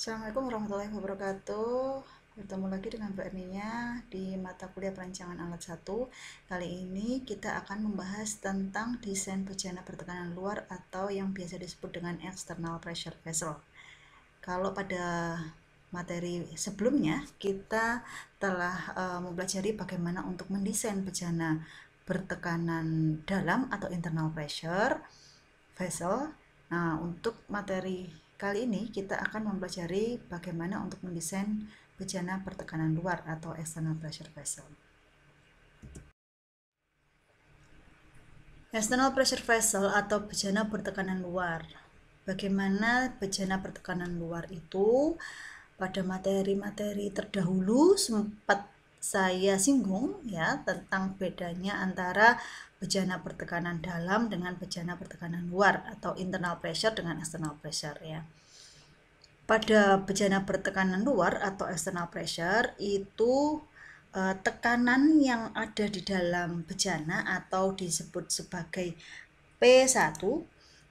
Assalamualaikum warahmatullahi wabarakatuh. Bertemu lagi dengan Mbak Nia di mata kuliah perancangan alat 1. Kali ini kita akan membahas tentang desain bejana bertekanan luar atau yang biasa disebut dengan external pressure vessel. Kalau pada materi sebelumnya kita telah mempelajari bagaimana untuk mendesain bejana bertekanan dalam atau internal pressure vessel. Nah, untuk materi kali ini kita akan mempelajari bagaimana untuk mendesain bejana bertekanan luar atau external pressure vessel. External pressure vessel atau bejana bertekanan luar. Bagaimana bejana bertekanan luar itu? Pada materi-materi terdahulu sempat saya singgung ya tentang bedanya antara bejana bertekanan dalam dengan bejana bertekanan luar atau internal pressure dengan external pressure ya. Pada bejana bertekanan luar atau external pressure itu tekanan yang ada di dalam bejana atau disebut sebagai P1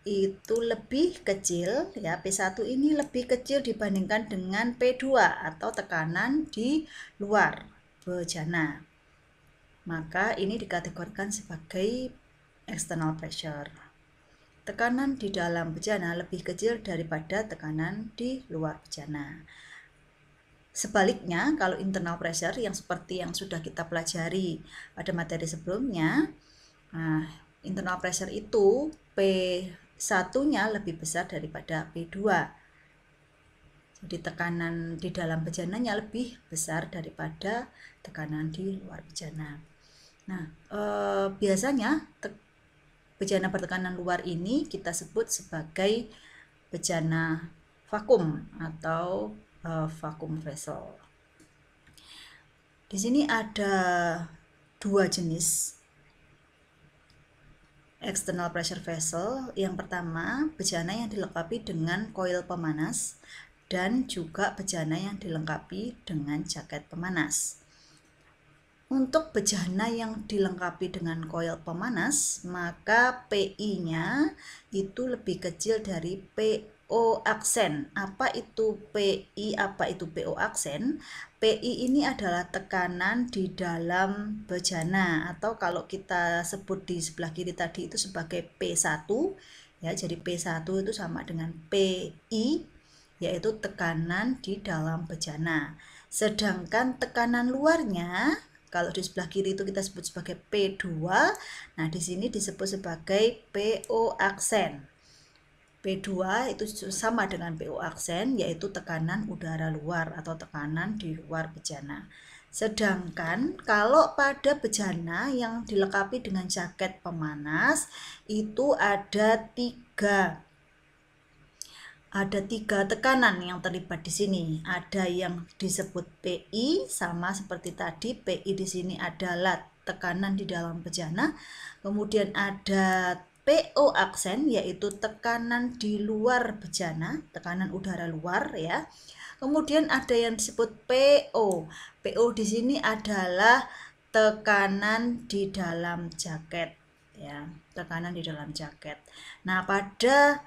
itu lebih kecil ya. P1 ini lebih kecil dibandingkan dengan P2 atau tekanan di luar bejana. Maka ini dikategorikan sebagai external pressure. Tekanan di dalam bejana lebih kecil daripada tekanan di luar bejana. Sebaliknya, kalau internal pressure yang seperti yang sudah kita pelajari pada materi sebelumnya, nah, internal pressure itu P1-nya lebih besar daripada P2. Jadi tekanan di dalam bejananya lebih besar daripada tekanan di luar bejana. Nah, biasanya bejana bertekanan luar ini kita sebut sebagai bejana vakum atau vakum vessel. Di sini ada dua jenis external pressure vessel. Yang pertama, bejana yang dilengkapi dengan koil pemanas dan juga bejana yang dilengkapi dengan jaket pemanas. Untuk bejana yang dilengkapi dengan koil pemanas, maka PI-nya itu lebih kecil dari PO aksen. Apa itu PI? Apa itu PO aksen? PI ini adalah tekanan di dalam bejana, atau kalau kita sebut di sebelah kiri tadi itu sebagai P1 ya. Jadi P1 itu sama dengan PI, yaitu tekanan di dalam bejana. Sedangkan tekanan luarnya kalau di sebelah kiri itu kita sebut sebagai P2, nah di sini disebut sebagai PO aksen. P2 itu sama dengan PO aksen, yaitu tekanan udara luar atau tekanan di luar bejana. Sedangkan kalau pada bejana yang dilengkapi dengan jaket pemanas, itu ada tiga tekanan yang terlibat di sini. Ada yang disebut PI, sama seperti tadi. PI di sini adalah tekanan di dalam bejana. Kemudian ada PO aksen, yaitu tekanan di luar bejana, tekanan udara luar ya. Kemudian ada yang disebut PO. PO di sini adalah tekanan di dalam jaket ya, tekanan di dalam jaket. Nah, pada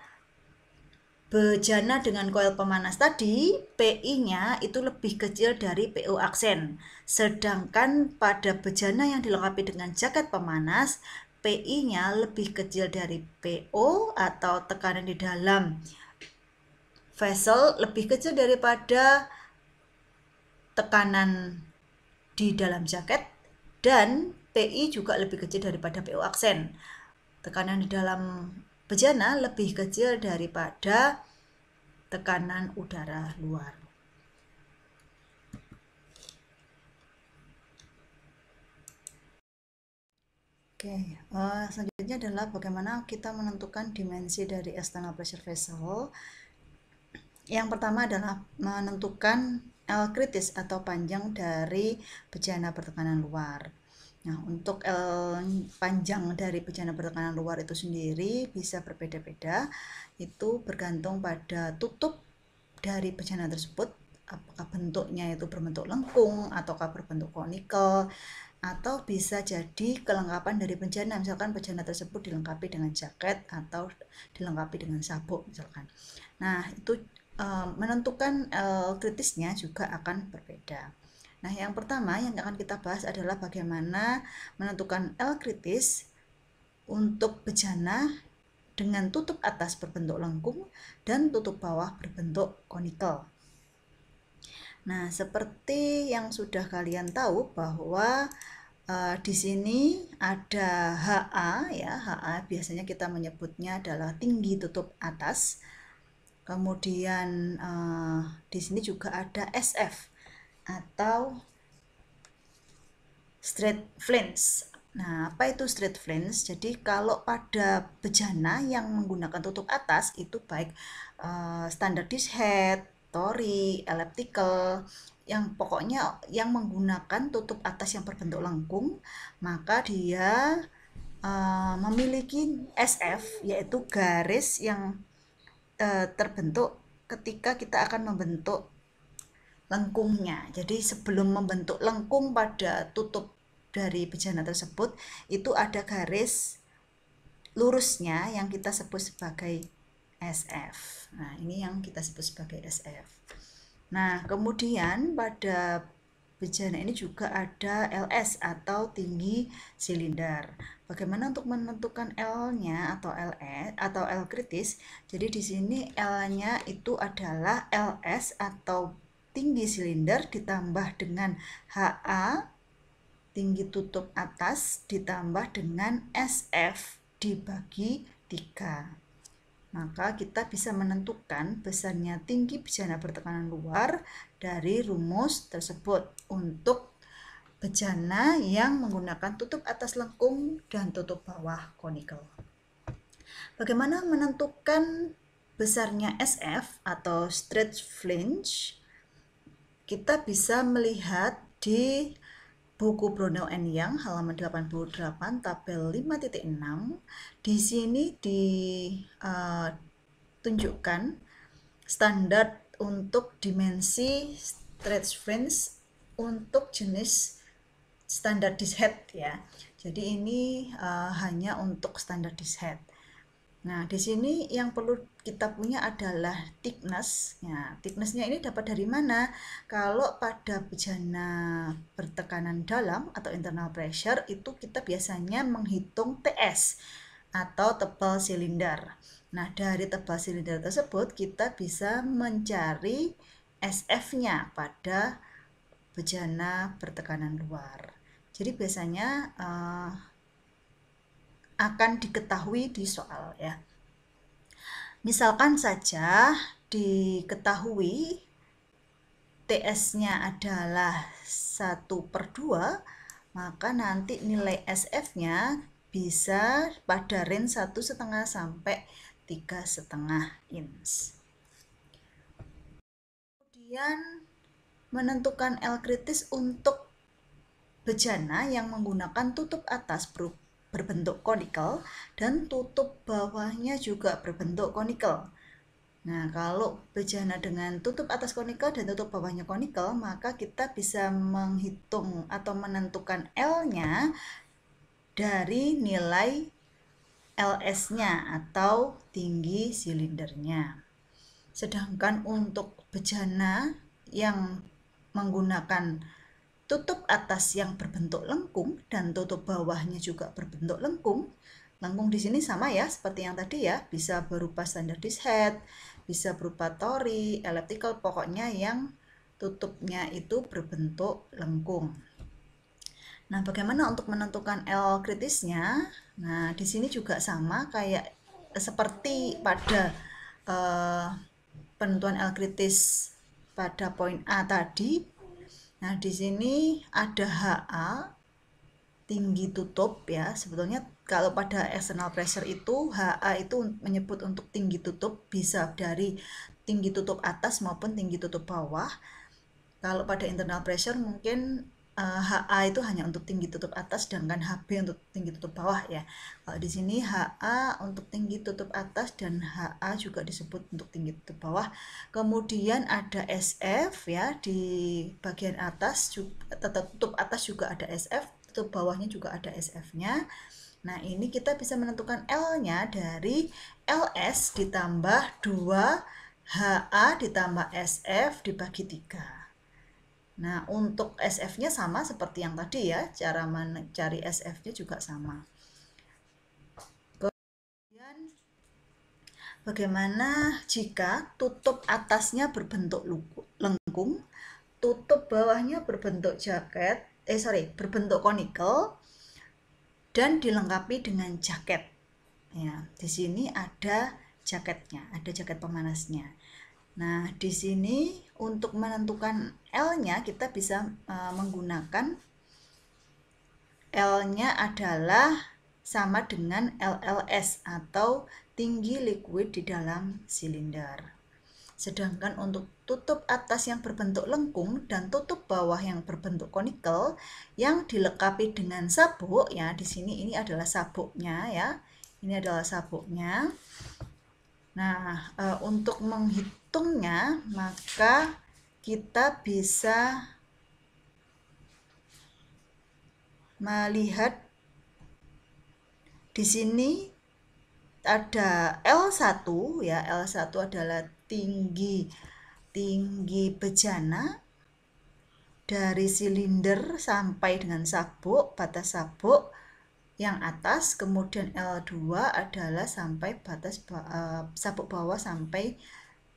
bejana dengan koil pemanas tadi, PI-nya itu lebih kecil dari PO aksen. Sedangkan pada bejana yang dilengkapi dengan jaket pemanas, PI-nya lebih kecil dari PO atau tekanan di dalam vessel lebih kecil daripada tekanan di dalam jaket, dan PI juga lebih kecil daripada PO aksen. Tekanan di dalam bejana lebih kecil daripada tekanan udara luar. Oke, selanjutnya adalah bagaimana kita menentukan dimensi dari external pressure vessel. Yang pertama adalah menentukan L kritis atau panjang dari bejana bertekanan luar. Nah, untuk L panjang dari bejana bertekanan luar itu sendiri bisa berbeda-beda. Itu bergantung pada tutup dari bejana tersebut, apakah bentuknya itu berbentuk lengkung ataukah berbentuk konikel, atau bisa jadi kelengkapan dari bejana. Misalkan bejana tersebut dilengkapi dengan jaket atau dilengkapi dengan sabuk misalkan. Nah, itu menentukan L kritisnya juga akan berbeda. Nah, yang pertama yang akan kita bahas adalah bagaimana menentukan L kritis untuk bejana dengan tutup atas berbentuk lengkung dan tutup bawah berbentuk konikel. Nah, seperti yang sudah kalian tahu bahwa di sini ada HA ya, HA biasanya kita menyebutnya adalah tinggi tutup atas. Kemudian di sini juga ada SF atau straight flange. Nah, apa itu straight flange? Jadi kalau pada bejana yang menggunakan tutup atas itu baik standar dish head, tori, elliptical, yang pokoknya yang menggunakan tutup atas yang berbentuk lengkung, maka dia memiliki SF, yaitu garis yang terbentuk ketika kita akan membentuk lengkungnya. Jadi sebelum membentuk lengkung pada tutup dari bejana tersebut, itu ada garis lurusnya yang kita sebut sebagai SF. Nah, ini yang kita sebut sebagai SF. Nah, kemudian pada bejana ini juga ada LS atau tinggi silinder. Bagaimana untuk menentukan L-nya atau LS atau L kritis? Jadi di sini L-nya itu adalah LS atau tinggi silinder ditambah dengan HA tinggi tutup atas ditambah dengan SF dibagi 3. Maka kita bisa menentukan besarnya tinggi bejana bertekanan luar dari rumus tersebut untuk bejana yang menggunakan tutup atas lengkung dan tutup bawah konikel. Bagaimana menentukan besarnya SF atau straight flange? Kita bisa melihat di buku Brownell and Young halaman 88 tabel 5.6. Di sini ditunjukkan standar untuk dimensi straight flange untuk jenis standar dish head ya. Jadi ini hanya untuk standar dish head. Nah, di sini yang perlu kita punya adalah thickness. Ya, thicknessnya ini dapat dari mana? Kalau pada bejana bertekanan dalam atau internal pressure itu kita biasanya menghitung TS atau tebal silinder. Nah, dari tebal silinder tersebut kita bisa mencari SF-nya pada bejana bertekanan luar. Jadi biasanya akan diketahui di soal ya. Misalkan saja diketahui TS-nya adalah 1/2, maka nanti nilai SF-nya bisa pada range 1,5 sampai 3,5 inch. Kemudian menentukan L kritis untuk bejana yang menggunakan tutup atas berbentuk konikel dan tutup bawahnya juga berbentuk konikel. Nah, kalau bejana dengan tutup atas konikel dan tutup bawahnya konikel, maka kita bisa menghitung atau menentukan L-nya dari nilai LS-nya atau tinggi silindernya. Sedangkan untuk bejana yang menggunakan tutup atas yang berbentuk lengkung dan tutup bawahnya juga berbentuk lengkung. Lengkung di sini sama ya, seperti yang tadi ya, bisa berupa standar dish head, bisa berupa tori, elliptical, pokoknya yang tutupnya itu berbentuk lengkung. Nah, bagaimana untuk menentukan L kritisnya? Nah, di sini juga sama kayak seperti pada penentuan L kritis pada poin A tadi. Nah, di sini ada HA tinggi tutup ya. Sebetulnya kalau pada external pressure itu HA itu menyebut untuk tinggi tutup bisa dari tinggi tutup atas maupun tinggi tutup bawah. Kalau pada internal pressure mungkin HA itu hanya untuk tinggi tutup atas, sedangkan HB untuk tinggi tutup bawah ya. Kalau di sini HA untuk tinggi tutup atas dan HA juga disebut untuk tinggi tutup bawah. Kemudian ada SF ya, di bagian atas tutup atas juga ada SF, tutup bawahnya juga ada SF-nya. Nah, ini kita bisa menentukan L-nya dari LS ditambah 2 HA ditambah SF dibagi 3. Nah, untuk SF-nya sama seperti yang tadi ya, cara mencari SF-nya juga sama. Kemudian, bagaimana jika tutup atasnya berbentuk lengkung, tutup bawahnya berbentuk berbentuk konikel, dan dilengkapi dengan jaket. Ya, di sini ada jaketnya, ada jaket pemanasnya. Nah, di sini untuk menentukan L-nya kita bisa menggunakan L-nya adalah sama dengan LLS atau tinggi liquid di dalam silinder. Sedangkan untuk tutup atas yang berbentuk lengkung dan tutup bawah yang berbentuk konikel yang dilengkapi dengan sabuk, ya di sini ini adalah sabuknya ya. Ini adalah sabuknya. Nah, untuk menghitungnya maka kita bisa melihat di sini ada L1 ya. L1 adalah tinggi bejana dari silinder sampai dengan sabuk, batas sabuk yang atas. Kemudian L2 adalah sampai batas sabuk bawah sampai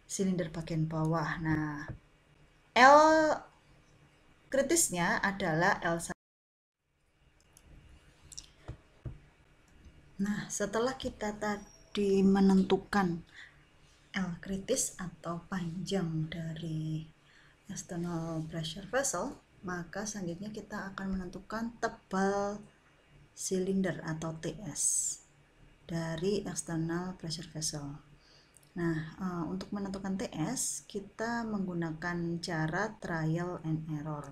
silinder bagian bawah. Nah, L kritisnya adalah L1. Nah, setelah kita tadi menentukan L kritis atau panjang dari external pressure vessel, maka selanjutnya kita akan menentukan tebal silinder atau TS dari external pressure vessel. Nah, untuk menentukan TS kita menggunakan cara trial and error.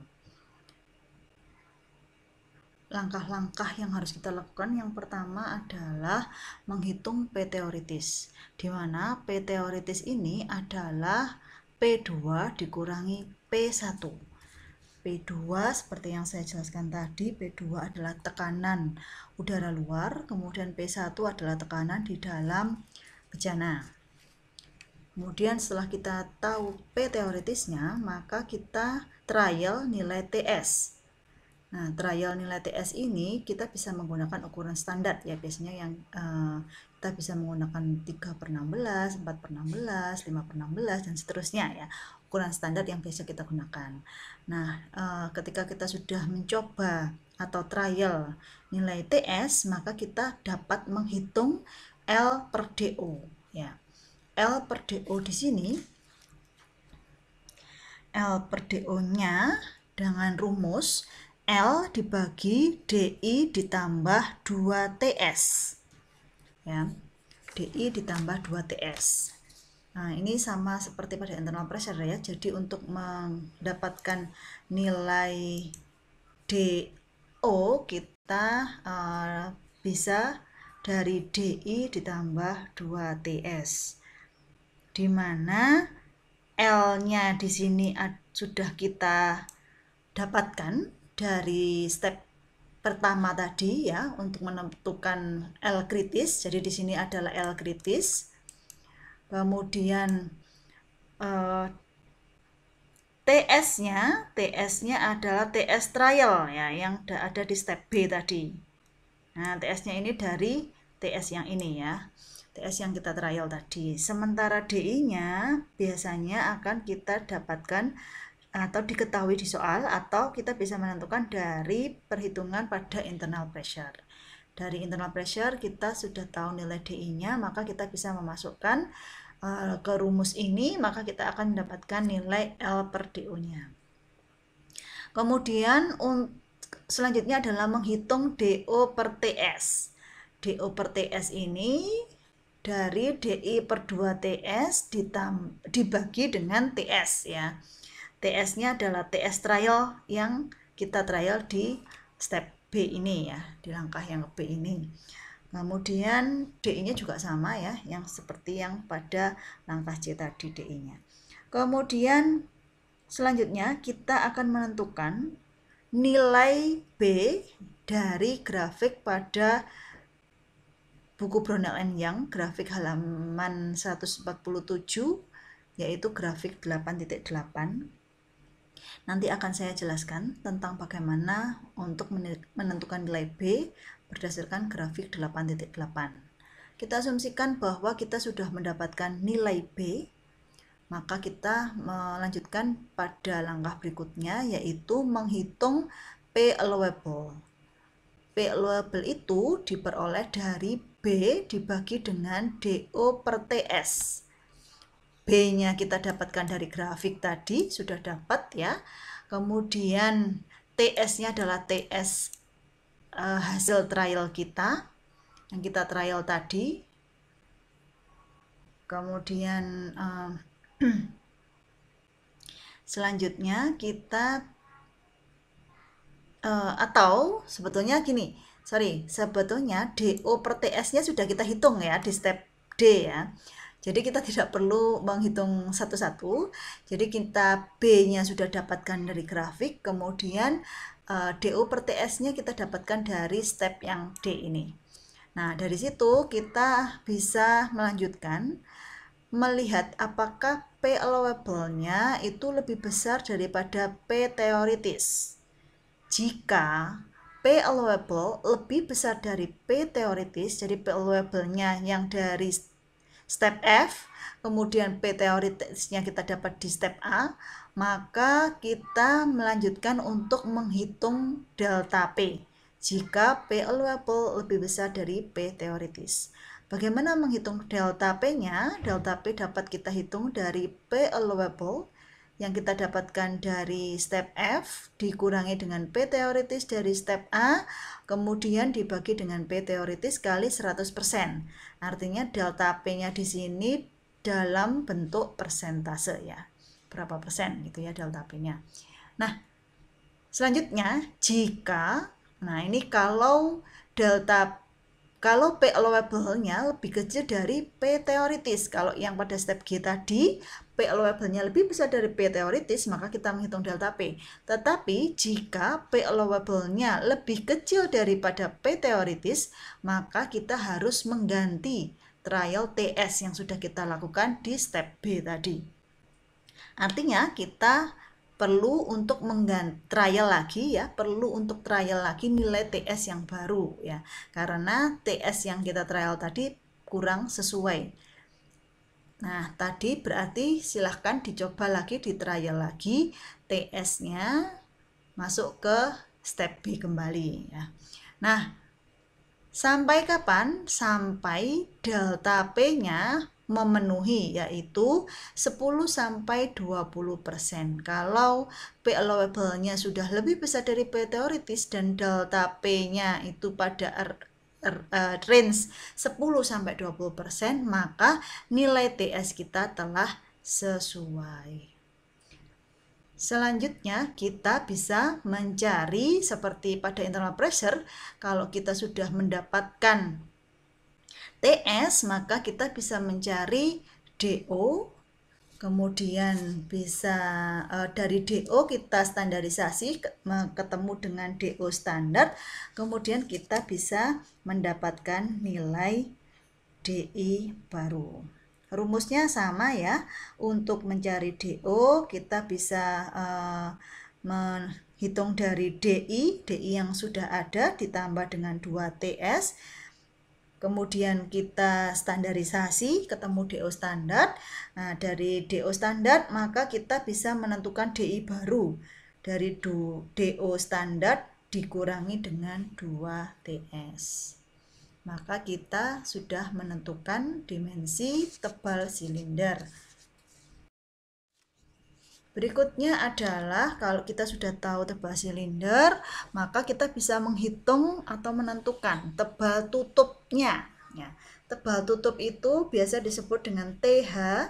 Langkah-langkah yang harus kita lakukan yang pertama adalah menghitung P teoritis, di mana P teoritis ini adalah P2 dikurangi P1. P2 seperti yang saya jelaskan tadi, P2 adalah tekanan udara luar, kemudian P1 adalah tekanan di dalam bejana. Kemudian setelah kita tahu P teoritisnya, maka kita trial nilai TS. Nah, trial nilai TS ini kita bisa menggunakan ukuran standar ya, biasanya yang kita bisa menggunakan 3/16, 4/16, 5/16 dan seterusnya ya, ukuran standar yang biasa kita gunakan. Nah, ketika kita sudah mencoba atau trial nilai TS, maka kita dapat menghitung L per DO ya. L per DO di sini, L per DO-nya dengan rumus L dibagi DI ditambah 2TS ya, DI ditambah 2TS. Nah, ini sama seperti pada internal pressure ya. Jadi untuk mendapatkan nilai DO kita bisa dari DI ditambah 2TS, di mana L-nya di sini sudah kita dapatkan dari step pertama tadi ya, untuk menentukan L kritis. Jadi di sini adalah L kritis. Kemudian TS-nya adalah TS trial ya, yang ada di step B tadi. Nah, TS-nya ini dari TS yang ini ya, TS yang kita trial tadi. Sementara DI-nya biasanya akan kita dapatkan atau diketahui di soal, atau kita bisa menentukan dari perhitungan pada internal pressure. Dari internal pressure kita sudah tahu nilai DI-nya, maka kita bisa memasukkan ke rumus ini, maka kita akan mendapatkan nilai L per DO-nya. Kemudian selanjutnya adalah menghitung DO per TS. DO per TS ini dari DI per 2TS dibagi dengan TS ya. TS-nya adalah TS trial yang kita trial di step B ini ya, di langkah yang B ini. Kemudian DI-nya juga sama ya, yang seperti yang pada langkah C tadi DI-nya. Kemudian selanjutnya kita akan menentukan nilai B dari grafik pada buku Brownell and Young, grafik halaman 147 yaitu grafik 8.8. Nanti akan saya jelaskan tentang bagaimana untuk menentukan nilai B berdasarkan grafik 8.8. Kita asumsikan bahwa kita sudah mendapatkan nilai B, maka kita melanjutkan pada langkah berikutnya, yaitu menghitung P allowable. P allowable itu diperoleh dari B dibagi dengan DO per TS. B-nya kita dapatkan dari grafik tadi, sudah dapat ya. Kemudian TS-nya adalah TS hasil trial kita, yang kita trial tadi. Kemudian selanjutnya kita atau sebetulnya gini, sebetulnya DO per TS-nya sudah kita hitung ya di step D ya. Jadi kita tidak perlu menghitung satu-satu. Jadi kita B-nya sudah dapatkan dari grafik, kemudian DO per TS-nya kita dapatkan dari step yang D ini. Nah, dari situ kita bisa melanjutkan melihat apakah P allowable-nya itu lebih besar daripada P teoritis. Jika P allowable lebih besar dari P teoritis, jadi P allowable-nya yang dari step F, kemudian P teoritisnya kita dapat di step A, maka kita melanjutkan untuk menghitung delta P jika P allowable lebih besar dari P teoritis. Bagaimana menghitung delta P-nya? Delta P dapat kita hitung dari P allowable yang kita dapatkan dari step F dikurangi dengan P teoritis dari step A, kemudian dibagi dengan P teoritis kali 100%. Artinya delta P-nya di sini dalam bentuk persentase ya. Berapa persen gitu ya delta P-nya. Nah, selanjutnya ini kalau P allowable-nya lebih kecil dari P teoritis. Kalau yang pada step G tadi, P allowable-nya lebih besar dari P teoritis, maka kita menghitung delta P. Tetapi jika P allowable-nya lebih kecil daripada P teoritis, maka kita harus mengganti trial TS yang sudah kita lakukan di step B tadi. Artinya kita perlu untuk trial lagi nilai TS yang baru ya, karena TS yang kita trial tadi kurang sesuai. Nah, tadi berarti silahkan dicoba lagi, di trial lagi TS-nya masuk ke step B kembali ya. Nah, sampai kapan? Sampai delta P-nya memenuhi, yaitu 10-20%. Kalau P allowable-nya sudah lebih besar dari P teoritis dan delta P-nya itu pada range 10-20%, maka nilai TS kita telah sesuai. Selanjutnya kita bisa mencari seperti pada internal pressure. Kalau kita sudah mendapatkan TS, maka kita bisa mencari DO, kemudian bisa dari DO kita standarisasi ketemu dengan DO standar, kemudian kita bisa mendapatkan nilai DI baru. Rumusnya sama ya, untuk mencari DO kita bisa menghitung dari DI yang sudah ada ditambah dengan 2 TS, kemudian kita standarisasi ketemu DO standar. Nah, dari DO standar maka kita bisa menentukan DI baru dari DO standar dikurangi dengan 2 TS. Maka kita sudah menentukan dimensi tebal silinder. Berikutnya adalah kalau kita sudah tahu tebal silinder, maka kita bisa menghitung atau menentukan tebal tutupnya. Ya, tebal tutup itu biasa disebut dengan TH.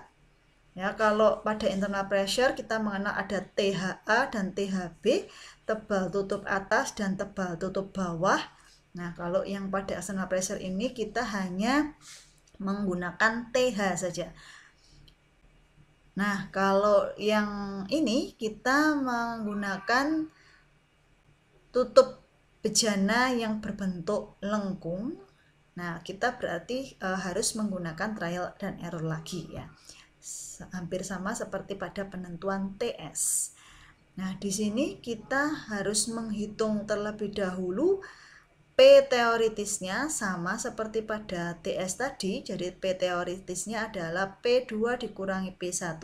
Ya, kalau pada internal pressure kita mengenal ada THA dan THB, tebal tutup atas dan tebal tutup bawah. Nah, kalau yang pada external pressure ini kita hanya menggunakan TH saja. Nah, kalau yang ini kita menggunakan tutup bejana yang berbentuk lengkung. Nah, kita berarti harus menggunakan trial dan error lagi ya. hampir sama seperti pada penentuan TS. Nah, di sini kita harus menghitung terlebih dahulu P teoritisnya sama seperti pada TS tadi. Jadi P teoritisnya adalah P2 dikurangi P1,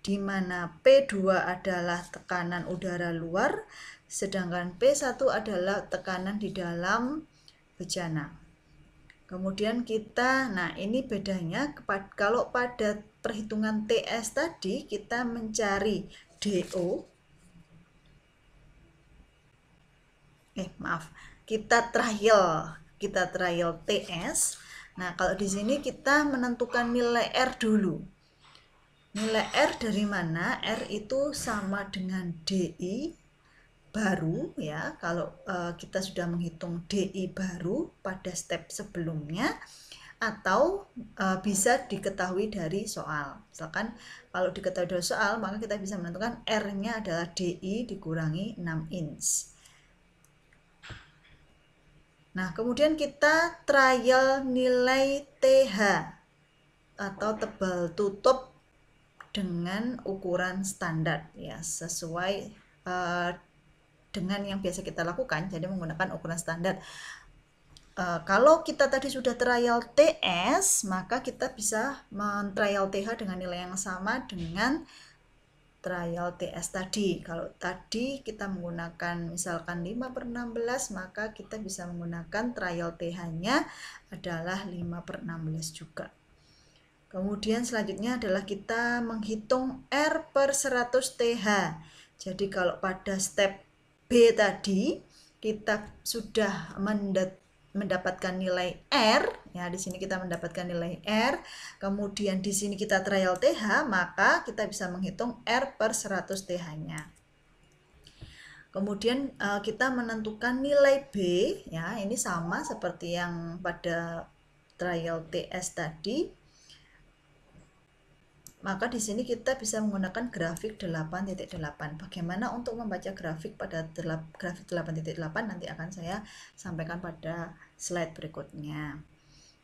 di mana P2 adalah tekanan udara luar, sedangkan P1 adalah tekanan di dalam bejana. Kemudian nah ini bedanya kalau pada perhitungan TS tadi kita mencari DO, kita trial TS. Nah, kalau di sini kita menentukan nilai R dulu. Nilai R dari mana? R itu sama dengan DI baru ya. Kalau kita sudah menghitung DI baru pada step sebelumnya, atau bisa diketahui dari soal. Misalkan kalau diketahui dari soal, maka kita bisa menentukan R-nya adalah DI dikurangi 6 inch. Nah, kemudian kita trial nilai TH atau tebal tutup dengan ukuran standar ya, sesuai dengan yang biasa kita lakukan, jadi menggunakan ukuran standar. Kalau kita tadi sudah trial TS, maka kita bisa men-trial TH dengan nilai yang sama dengan trial TS tadi. Kalau tadi kita menggunakan misalkan 5/16, maka kita bisa menggunakan trial TH-nya adalah 5/16 juga. Kemudian selanjutnya adalah kita menghitung R per 100 TH. Jadi kalau pada step B tadi kita sudah mendapatkan nilai R, ya di sini kita mendapatkan nilai R, kemudian di sini kita trial TH, maka kita bisa menghitung R per 100 TH-nya. Kemudian kita menentukan nilai B, ya ini sama seperti yang pada trial TS tadi. Maka di sini kita bisa menggunakan grafik 8.8. Bagaimana untuk membaca grafik pada grafik 8.8 nanti akan saya sampaikan pada slide berikutnya.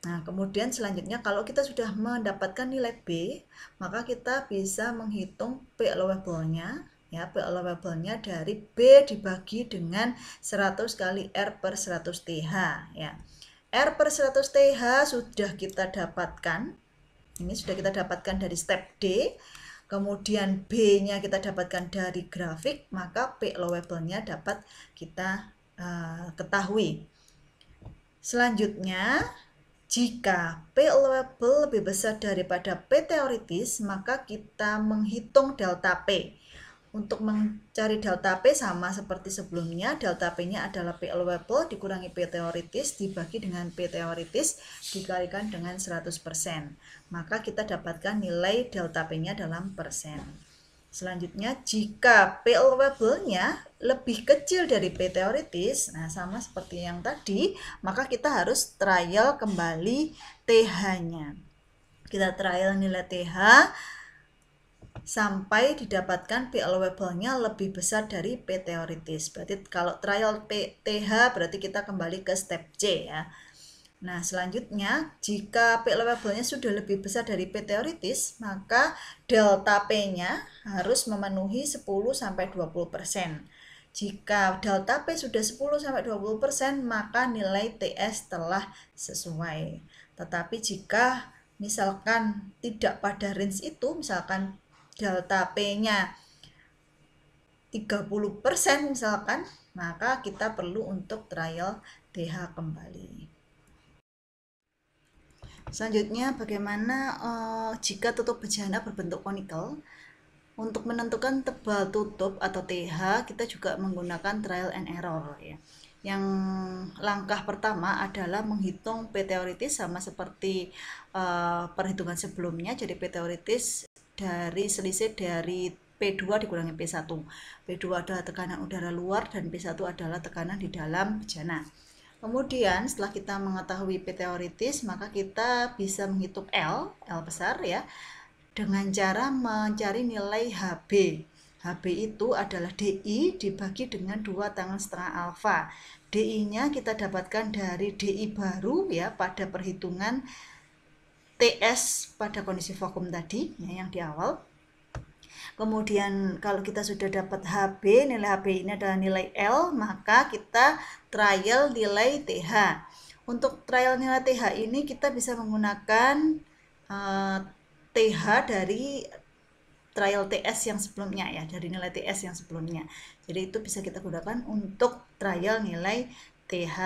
Nah, kemudian selanjutnya kalau kita sudah mendapatkan nilai B, maka kita bisa menghitung P allowable-nya. Ya, P allowable-nya dari B dibagi dengan 100 kali R per 100 TH. Ya. R per 100 TH sudah kita dapatkan. Ini sudah kita dapatkan dari step D, kemudian B-nya kita dapatkan dari grafik, maka P allowable-nya dapat kita ketahui. Selanjutnya, jika P allowable lebih besar daripada P teoritis, maka kita menghitung delta P. Untuk mencari delta P sama seperti sebelumnya, delta P-nya adalah P allowable dikurangi P teoritis dibagi dengan P teoritis dikalikan dengan 100%. Maka kita dapatkan nilai delta P-nya dalam persen. Selanjutnya, jika P allowable-nya lebih kecil dari P teoritis, nah sama seperti yang tadi, maka kita harus trial kembali TH-nya. Kita trial nilai TH sampai didapatkan P allowable-nya lebih besar dari P teoritis. Berarti kalau trial TH berarti kita kembali ke step C ya. Nah, selanjutnya jika P allowable-nya sudah lebih besar dari P teoritis, maka delta P-nya harus memenuhi 10-20%. Jika delta P sudah 10-20%, maka nilai TS telah sesuai. Tetapi jika misalkan tidak pada range itu, misalkan delta P-nya 30% misalkan, maka kita perlu untuk trial TH kembali. Selanjutnya, bagaimana jika tutup bejana berbentuk konikel? Untuk menentukan tebal tutup atau TH, kita juga menggunakan trial and error ya. Yang langkah pertama adalah menghitung P teoritis sama seperti perhitungan sebelumnya. Jadi P teoritis dari selisih dari P2 dikurangi P1. P2 adalah tekanan udara luar dan P1 adalah tekanan di dalam bejana. Kemudian setelah kita mengetahui P teoritis, maka kita bisa menghitung L besar ya, dengan cara mencari nilai HB. HB itu adalah DI dibagi dengan 2,5 alfa. DI-nya kita dapatkan dari DI baru ya pada perhitungan TS pada kondisi vakum tadi ya, yang di awal. Kemudian kalau kita sudah dapat HB, nilai HB ini adalah nilai L, maka kita trial nilai TH. Untuk trial nilai TH ini kita bisa menggunakan TH dari trial TS yang sebelumnya ya, dari nilai TS yang sebelumnya. Jadi itu bisa kita gunakan untuk trial nilai TH.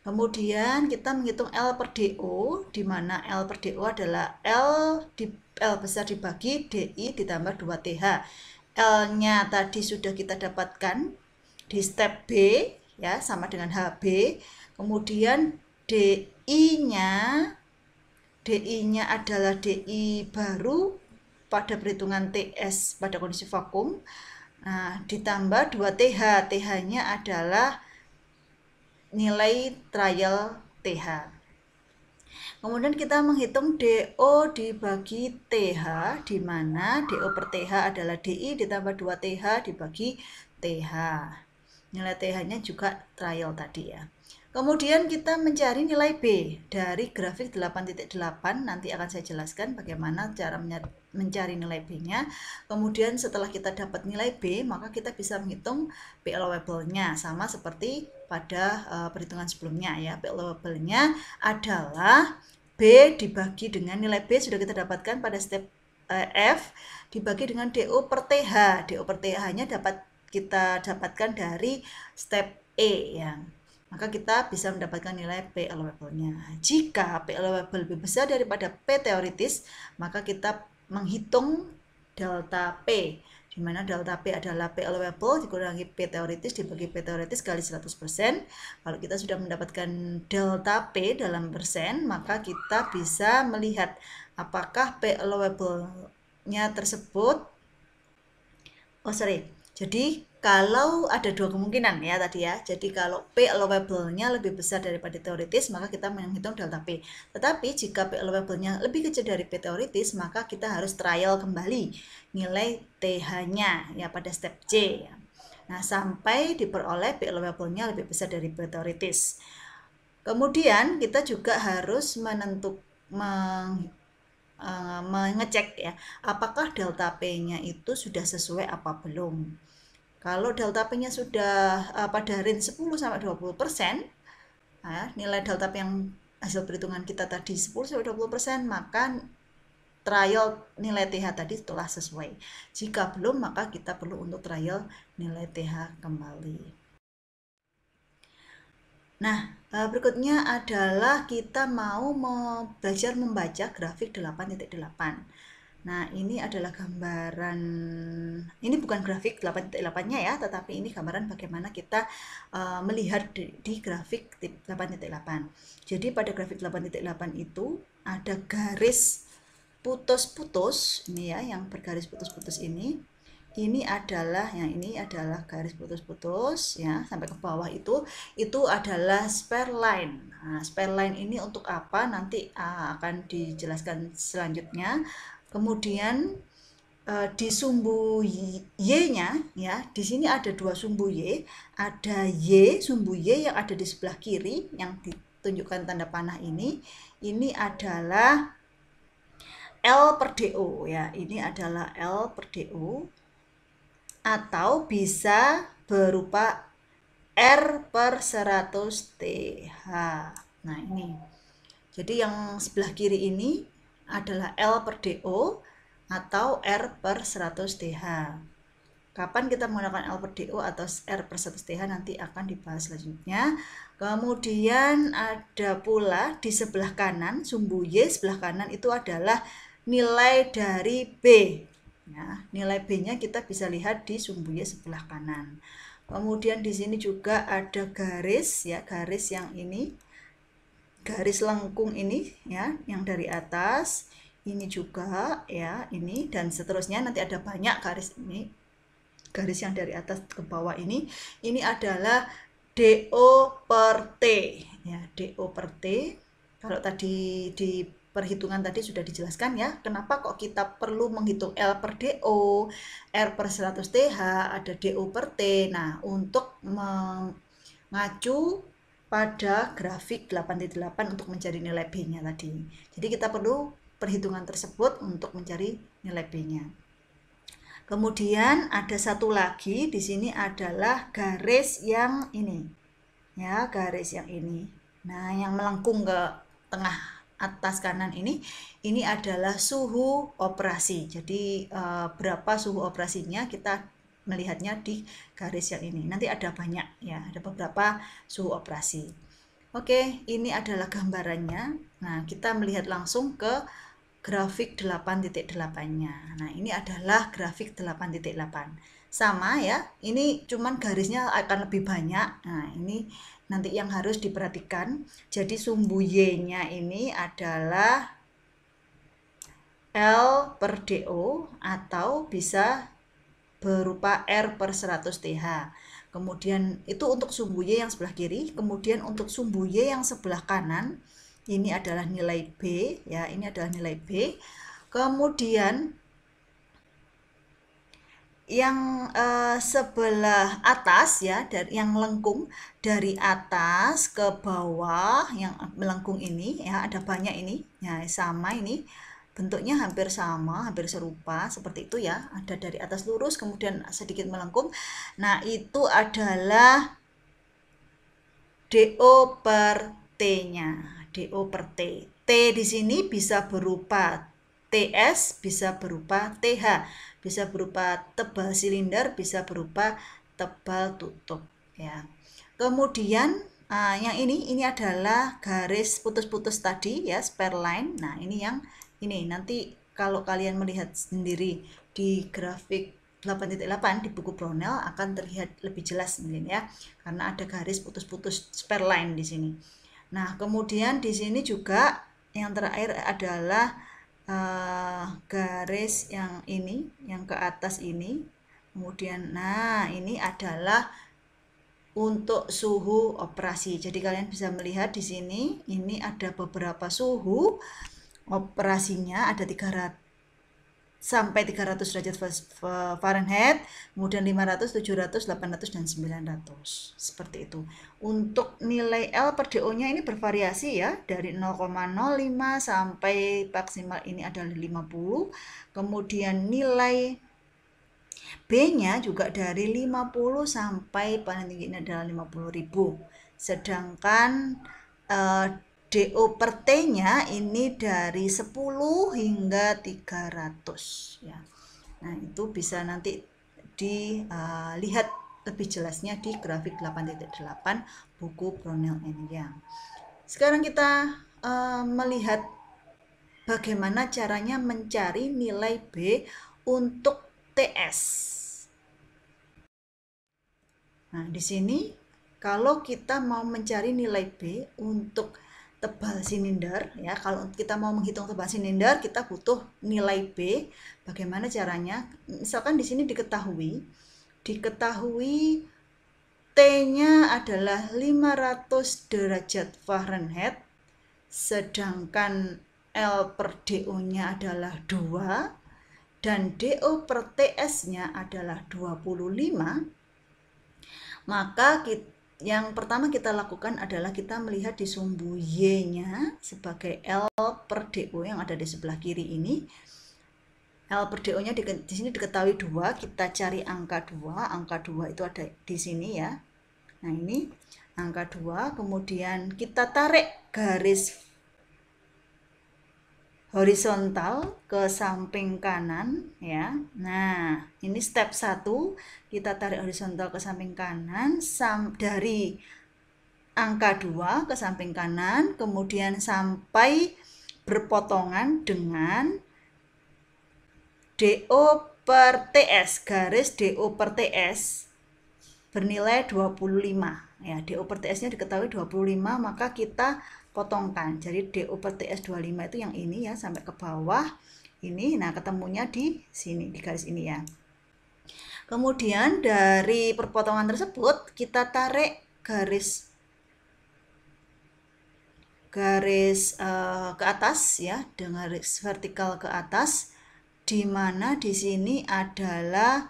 Kemudian kita menghitung L per DO, di mana L per DO adalah L besar dibagi DI ditambah 2TH. L-nya tadi sudah kita dapatkan di step B ya, sama dengan HB. Kemudian DI-nya adalah DI baru pada perhitungan TS pada kondisi vakum. Nah, ditambah 2TH. TH-nya adalah nilai trial TH. Kemudian kita menghitung DO dibagi TH, di mana DO per TH adalah DI ditambah 2TH dibagi TH. Nilai TH-nya juga trial tadi ya. Kemudian kita mencari nilai B dari grafik 8.8, nanti akan saya jelaskan bagaimana cara mencari nilai B-nya. Kemudian setelah kita dapat nilai B, maka kita bisa menghitung P allowable-nya, sama seperti pada perhitungan sebelumnya ya. P allowable-nya adalah B dibagi dengan nilai B sudah kita dapatkan pada step F, dibagi dengan DO per TH. DO per TH-nya dapat kita dapatkan dari step E ya. Maka kita bisa mendapatkan nilai P allowable-nya. Jika P allowable lebih besar daripada P teoritis, maka kita menghitung delta P, di mana delta P adalah P allowable dikurangi P teoritis dibagi P teoritis kali 100%. Kalau kita sudah mendapatkan delta P dalam persen, maka kita bisa melihat apakah P allowable-nya tersebut, jadi kalau ada dua kemungkinan ya tadi ya. Jadi kalau P allowable-nya lebih besar daripada teoritis, maka kita menghitung delta P. Tetapi jika P allowable-nya lebih kecil dari P teoritis, maka kita harus trial kembali nilai TH-nya ya pada step C ya. Nah, sampai diperoleh P allowable-nya lebih besar dari P teoritis. Kemudian kita juga harus mengecek ya, apakah delta P-nya itu sudah sesuai apa belum. Kalau delta P-nya sudah pada range 10-20%, nilai delta P yang hasil perhitungan kita tadi 10-20%, maka trial nilai TH tadi telah sesuai. Jika belum, maka kita perlu untuk trial nilai TH kembali. Nah, berikutnya adalah kita mau belajar membaca grafik 8.8. Nah, ini adalah gambaran, ini bukan grafik 8.8-nya ya, tetapi ini gambaran bagaimana kita melihat di grafik 8.8. Jadi pada grafik 8.8 itu ada garis putus-putus, ini ya, yang bergaris putus-putus ini. Ini adalah garis putus-putus ya, sampai ke bawah itu adalah spare line. Nah, spare line ini untuk apa? Nanti akan dijelaskan selanjutnya. Kemudian di sumbu Y-nya ya, di sini ada dua sumbu Y, ada sumbu Y yang ada di sebelah kiri yang ditunjukkan tanda panah ini adalah L per DO ya, ini adalah L per DO, atau bisa berupa R per 100 TH. Nah, ini. Jadi yang sebelah kiri ini adalah L per DO atau R per 100 TH. Kapan kita menggunakan L per DO atau R per 100 TH nanti akan dibahas selanjutnya. Kemudian ada pula di sebelah kanan, sumbu Y sebelah kanan itu adalah nilai dari B. Ya, nilai B-nya kita bisa lihat di sumbu Y sebelah kanan. Kemudian di sini juga ada garis ya, garis yang ini, garis lengkung ini ya, yang dari atas, ini juga ya, ini dan seterusnya, nanti ada banyak garis ini. Garis yang dari atas ke bawah ini adalah DO per T ya, DO per T. Kalau tadi di perhitungan tadi sudah dijelaskan ya, kenapa kok kita perlu menghitung L per DO, R per 100 TH, ada DO per T. Nah, untuk mengacu pada grafik 8.8 untuk mencari nilai B-nya tadi. Jadi kita perlu perhitungan tersebut untuk mencari nilai B-nya. Kemudian ada satu lagi di sini adalah garis yang ini. Ya, garis yang ini. Nah, yang melengkung ke tengah atas kanan ini adalah suhu operasi. Jadi berapa suhu operasinya kita melihatnya di garis yang ini. Nanti ada banyak ya, ada beberapa suhu operasi. Oke, ini adalah gambarannya. Nah, kita melihat langsung ke grafik 8.8-nya. Nah, ini adalah grafik 8.8. Sama ya, ini cuman garisnya akan lebih banyak. Nah, ini nanti yang harus diperhatikan. Jadi sumbu Y-nya ini adalah L per DO atau bisa berupa R per 100 TH. Kemudian itu untuk sumbu Y yang sebelah kiri. Kemudian untuk sumbu Y yang sebelah kanan, ini adalah nilai B, ya, ini adalah nilai B. Kemudian yang sebelah atas ya, dari yang melengkung dari atas ke bawah, yang melengkung ini ya, ada banyak ini, ya sama ini. Bentuknya hampir sama, hampir serupa seperti itu ya. Ada dari atas lurus kemudian sedikit melengkung. Nah, itu adalah DO per T-nya. DO per T. T di sini bisa berupa TS, bisa berupa TH, bisa berupa tebal silinder, bisa berupa tebal tutup ya. Kemudian yang ini adalah garis putus-putus tadi ya, spare line. Nah, ini yang ini nanti kalau kalian melihat sendiri di grafik 8.8 di buku Brownell akan terlihat lebih jelas mungkin ya, karena ada garis putus-putus spare line di sini. Nah, kemudian di sini juga yang terakhir adalah garis yang ini, yang ke atas ini. Kemudian, nah ini adalah untuk suhu operasi. Jadi kalian bisa melihat di sini, ini ada beberapa suhu operasinya, ada 300 sampai 300 derajat Fahrenheit, kemudian 500, 700, 800, dan 900. Seperti itu. Untuk nilai L per DO-nya ini bervariasi ya, dari 0,05 sampai maksimal ini adalah 50. Kemudian nilai B-nya juga dari 50 sampai paling tinggi ini adalah 50.000. Sedangkan DO per T-nya ini dari 10 hingga 300 ya. Nah, itu bisa nanti dilihat lebih jelasnya di grafik 8.8 buku Brownell and Young. Sekarang kita melihat bagaimana caranya mencari nilai B untuk TS. Nah, di sini kalau kita mau mencari nilai B untuk tebal silinder ya, kalau kita mau menghitung tebal silinder kita butuh nilai B. Bagaimana caranya? Misalkan di sini diketahui T-nya adalah 500 derajat Fahrenheit, sedangkan L per DO-nya adalah 2 dan DO per TS-nya adalah 25. Maka yang pertama kita lakukan adalah kita melihat di sumbu Y-nya sebagai L per DO yang ada di sebelah kiri ini. L per DO-nya di sini diketahui 2, kita cari angka 2. Angka 2 itu ada di sini ya. Nah, ini angka 2, kemudian kita tarik garis horizontal ke samping kanan ya. Nah, ini step 1, kita tarik horizontal ke samping kanan dari angka 2 ke samping kanan, kemudian sampai berpotongan dengan DO per TS, garis DO per TS bernilai 25 ya. DO per TS-nya diketahui 25, maka kita potongkan. Jadi DO per TS 25 itu yang ini ya, sampai ke bawah ini. Nah, ketemunya di sini, di garis ini ya. Kemudian dari perpotongan tersebut kita tarik garis ke atas ya, dengan garis vertikal ke atas, di mana di sini adalah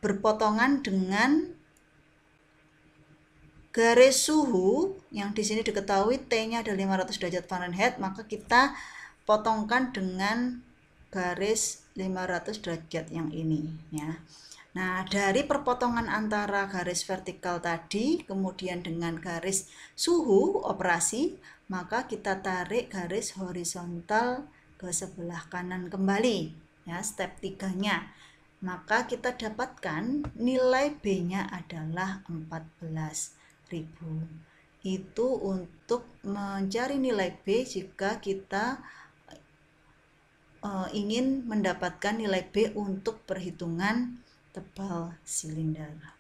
berpotongan dengan garis suhu yang di sini diketahui T-nya ada 500 derajat Fahrenheit, maka kita potongkan dengan garis 500 derajat yang ini ya. Nah, dari perpotongan antara garis vertikal tadi kemudian dengan garis suhu operasi, maka kita tarik garis horizontal ke sebelah kanan kembali ya, step 3-nya. Maka kita dapatkan nilai B-nya adalah 14.000. Itu untuk mencari nilai B jika kita ingin mendapatkan nilai B untuk perhitungan tebal silinder.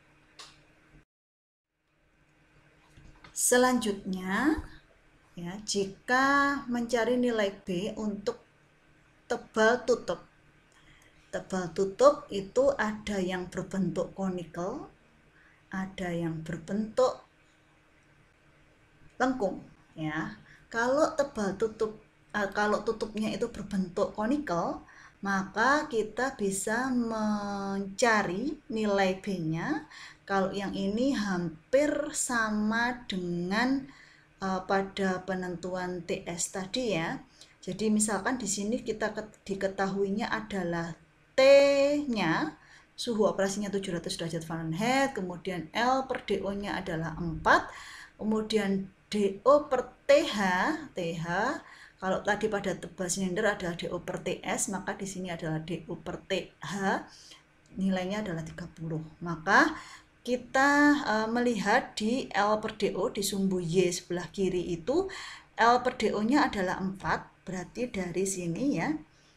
Selanjutnya ya, jika mencari nilai B untuk tebal tutup. Tebal tutup itu ada yang berbentuk konikel, ada yang berbentuk lengkung ya. Kalau tutupnya itu berbentuk konikel, maka kita bisa mencari nilai B-nya. Kalau yang ini hampir sama dengan pada penentuan TS tadi ya. Jadi misalkan di sini kita diketahuinya adalah T-nya, suhu operasinya 700 derajat Fahrenheit, kemudian L per DO-nya adalah 4, kemudian DO per TH, kalau tadi pada tebal silinder adalah DO per TS, maka di sini adalah DO per TH, nilainya adalah 30. Maka kita melihat di L per DO di sumbu Y sebelah kiri itu L per DO-nya adalah 4, berarti dari sini ya,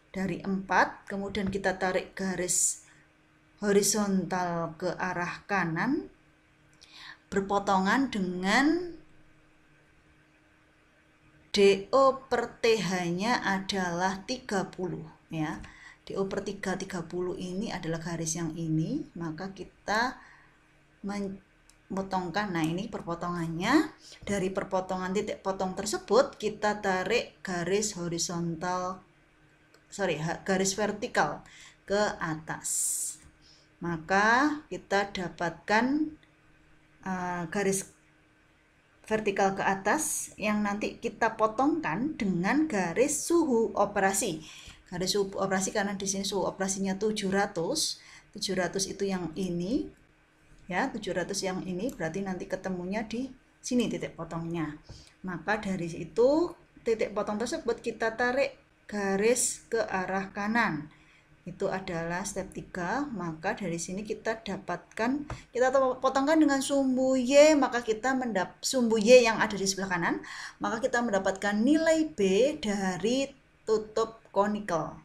dari 4, kemudian kita tarik garis horizontal ke arah kanan, berpotongan dengan DO per TH-nya adalah 30 ya. DO per 30 ini adalah garis yang ini, maka kita memotongkan. Nah, ini perpotongannya. Dari perpotongan titik potong tersebut kita tarik garis garis vertikal ke atas. Maka kita dapatkan garis vertikal ke atas yang nanti kita potongkan dengan garis suhu operasi. Garis suhu operasi karena di sini suhu operasinya 700. 700 itu yang ini. Ya, 700 yang ini berarti nanti ketemunya di sini titik potongnya. Maka dari itu titik potong tersebut kita tarik garis ke arah kanan. Itu adalah step 3, maka dari sini kita dapatkan, kita potongkan dengan sumbu Y, maka kita sumbu Y yang ada di sebelah kanan, maka kita mendapatkan nilai B dari tutup konikel,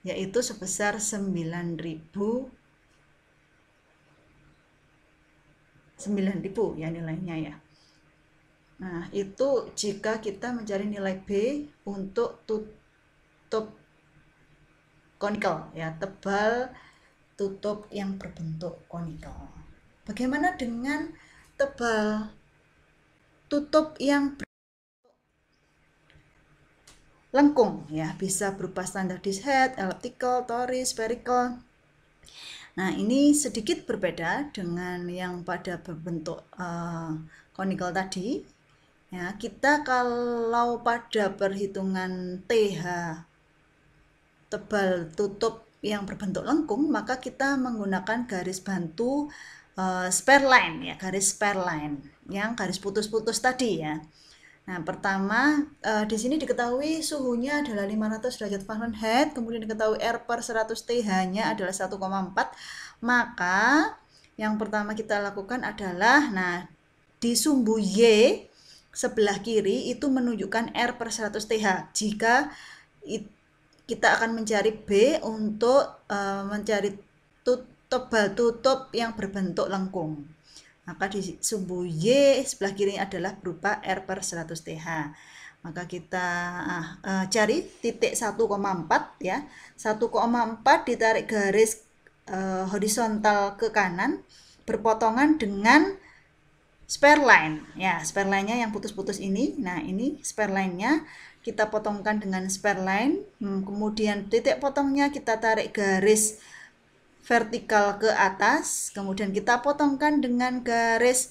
yaitu sebesar 9.000 ya nilainya ya. Nah, itu jika kita mencari nilai B untuk tutup konikel ya, tebal tutup yang berbentuk konikel. Bagaimana dengan tebal tutup yang berbentuk lengkung ya, bisa berupa standar dish head, elliptical, tori, spherical. Nah, ini sedikit berbeda dengan yang pada berbentuk konikel tadi ya. Kita kalau pada perhitungan TH tebal tutup yang berbentuk lengkung, maka kita menggunakan garis bantu spare line ya, garis spare line yang garis putus-putus tadi ya. Nah, pertama di sini diketahui suhunya adalah 500 derajat Fahrenheit, kemudian diketahui R per 100 TH-nya adalah 1,4. Maka yang pertama kita lakukan adalah, nah, di sumbu Y sebelah kiri itu menunjukkan R per 100 TH. Jika kita akan mencari B untuk mencari tebal tutup yang berbentuk lengkung. Maka di sumbu Y sebelah kiri adalah berupa R per 100 TH. Maka kita cari titik 1,4 ya. 1,4 ditarik garis horizontal ke kanan, berpotongan dengan spare line. Ya, spare line-nya yang putus-putus ini. Nah, ini spare line-nya. Kita potongkan dengan spare line, kemudian titik potongnya kita tarik garis vertikal ke atas, kemudian kita potongkan dengan garis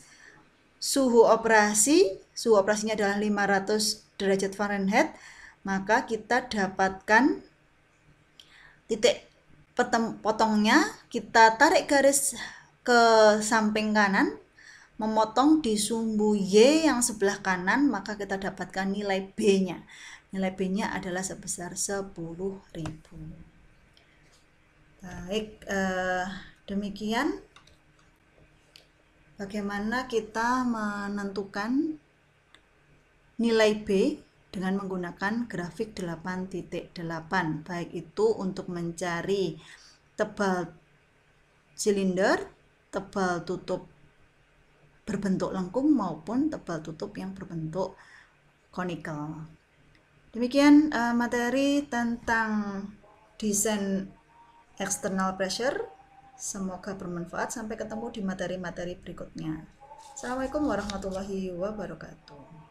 suhu operasi. Suhu operasinya adalah 500 derajat Fahrenheit, maka kita dapatkan titik potongnya. Kita tarik garis ke samping kanan, memotong di sumbu Y yang sebelah kanan, maka kita dapatkan nilai B-nya. Nilai B-nya adalah sebesar 10.000. Baik, demikian bagaimana kita menentukan nilai B dengan menggunakan grafik 8.8, baik itu untuk mencari tebal silinder, tebal tutup berbentuk lengkung maupun tebal tutup yang berbentuk conical. Demikian materi tentang desain external pressure. Semoga bermanfaat. Sampai ketemu di materi-materi berikutnya. Assalamualaikum warahmatullahi wabarakatuh.